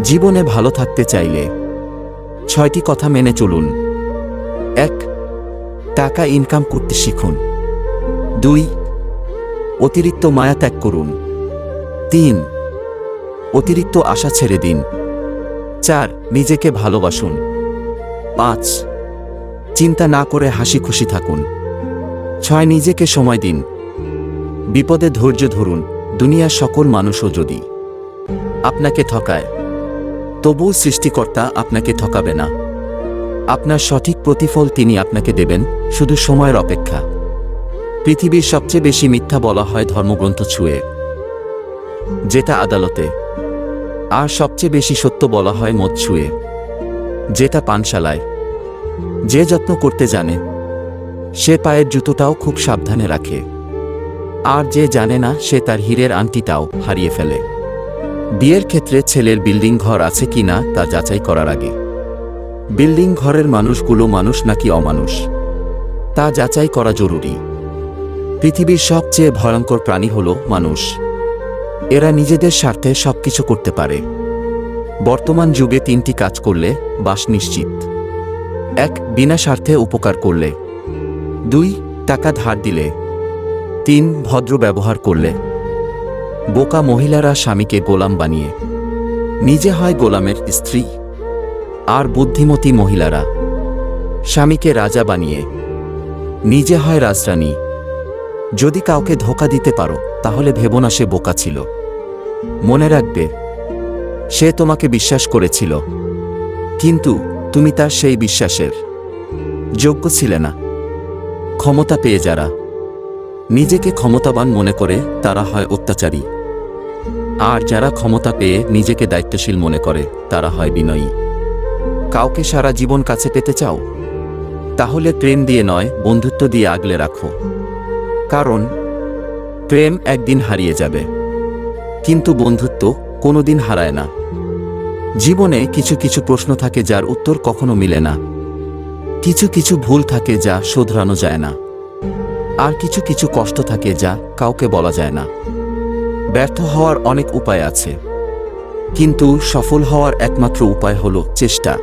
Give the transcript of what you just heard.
জীবনে ভালো থাকতে চাইলে 6টি কথা মেনে চলুন। 1. টাকা ইনকাম করতে শিখুন। 2. অতিরিক্ত মায়া ত্যাগ করুন। 3. অতিরিক্ত আশা ছেড়ে দিন। 4. নিজেকে ভালোবাসুন। 5. চিন্তা না করে হাসি খুশি থাকুন। 6. নিজেকে সময় দিন। বিপদে ধৈর্য ধরুন। দুনিয়ার সকল মানুষও যদি আপনাকে ঠকায়, তবুও সৃষ্টিকর্তা আপনাকে ঠকাবে না। আপনার সঠিক প্রতিফল তিনি আপনাকে দেবেন, শুধু সময়ের অপেক্ষা। পৃথিবীর সবচেয়ে বেশি মিথ্যা বলা হয় ধর্মগ্রন্থ ছুঁয়ে, যেটা আদালতে। আর সবচেয়ে বেশি সত্য বলা হয় মদ ছুঁয়ে, যেটা পানশালায়। যে যত্ন করতে জানে সে পায়ের জুতোটাও খুব সাবধানে রাখে, আর যে জানে না সে তার হীরের আংটিটাও হারিয়ে ফেলে। বিয়ের ক্ষেত্রে ছেলের বিল্ডিং ঘর আছে কিনা তা যাচাই করার আগে বিল্ডিং ঘরের মানুষগুলো মানুষ নাকি অমানুষ তা যাচাই করা জরুরি। পৃথিবীর সবচেয়ে ভয়ঙ্কর প্রাণী হল মানুষ। এরা নিজেদের স্বার্থে সবকিছু করতে পারে। বর্তমান যুগে 3টি কাজ করলে বাস নিশ্চিত। 1. বিনা স্বার্থে উপকার করলে। 2. টাকা ধার দিলে। 3. ভদ্র ব্যবহার করলে। বোকা মহিলারা স্বামীকে গোলাম বানিয়ে নিজে হয় গোলামের স্ত্রী, আর বুদ্ধিমতী মহিলারা স্বামীকে রাজা বানিয়ে নিজে হয় রাজরানী। যদি কাউকে ধোঁকা দিতে পারো তাহলে ভেবো না সে বোকা ছিল। মনে রাখবে, সে তোমাকে বিশ্বাস করেছিল, কিন্তু তুমি তার সেই বিশ্বাসের যোগ্য ছিলে না। ক্ষমতা পেয়ে যারা নিজেকে ক্ষমতাবান মনে করে তারা হয় অত্যাচারী, আর যারা ক্ষমতা পেয়ে নিজেকে দায়িত্বশীল মনে করে তারা হয় বিনয়ী। কাউকে সারা জীবন কাছে পেতে চাও? তাহলে প্রেম দিয়ে নয়, বন্ধুত্ব দিয়ে আগলে রাখো। কারণ প্রেম একদিন হারিয়ে যাবে, কিন্তু বন্ধুত্ব কোনোদিন হারায় না। জীবনে কিছু কিছু প্রশ্ন থাকে যার উত্তর কখনো মিলে না। কিছু কিছু ভুল থাকে যা শোধরানো যায় না। আর কিছু কিছু কষ্ট থাকে যা কাউকে বলা যায় না। ব্যর্থ হওয়ার অনেক উপায় আছে, কিন্তু সফল হওয়ার একমাত্র উপায় হলো চেষ্টা।